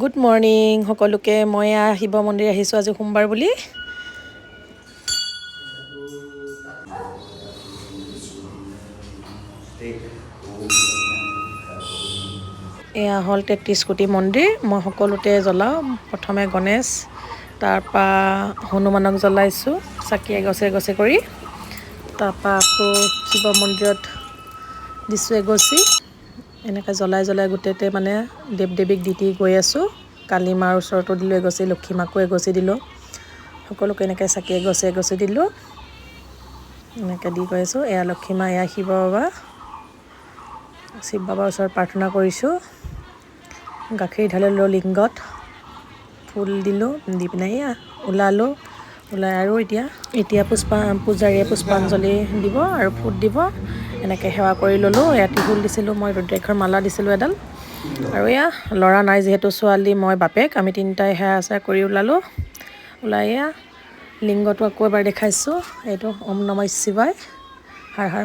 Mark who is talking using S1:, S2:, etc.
S1: Good morning সকলোকে। মই শিৱ মন্দিৰ আহিছোঁ আজি সোমবাৰ বুলি। এয়া হ'ল 33 কোটি মন্দিৰ। মই সকলোতে জ্বলাওঁ। প্ৰথমে গণেশ, তাৰপৰা হনুমানক জ্বলাইছোঁ চাকি এগছে কৰি। তাৰপৰা আকৌ শিৱ মন্দিৰত দিছোঁ এগছি। এনেকৈ জ্বলাই গোটেইতে মানে দেৱ দেৱীক দি গৈ আছোঁ। কালী মাৰ ওচৰতো দিলোঁ এগছি, লক্ষী মাকো এগছি দিলোঁ। সকলোকে এনেকৈ চাকি এগছি দিলোঁ। এনেকৈ দি গৈ আছোঁ। এয়া লক্ষী মা, এয়া শিৱ বাবা। শিৱ বাবাৰ ওচৰত প্ৰাৰ্থনা কৰিছোঁ। গাখীৰ ঢালিলোঁ লিংগত, ফুল দিলোঁ, দি পিনে এয়া ওলাই আৰু এতিয়া পূজাৰীয়ে পুষ্পাঞ্জলি দিব আৰু ফুট দিব। এনেকৈ সেৱা কৰি ল'লোঁ। এয়া ত্ৰিশূল দিছিলোঁ, মই ৰুদ্ৰাক্ষৰ মালা দিছিলোঁ এডাল। আৰু এয়া ল'ৰা নাই যিহেতু, ছোৱালী মই বাপেক, আমি তিনিটাই সেৱা কৰি ওলাই এয়া লিংগটো আকৌ এবাৰ দেখাইছোঁ। এইটো ওম নমঃ শিৱায়, হৰ হৰ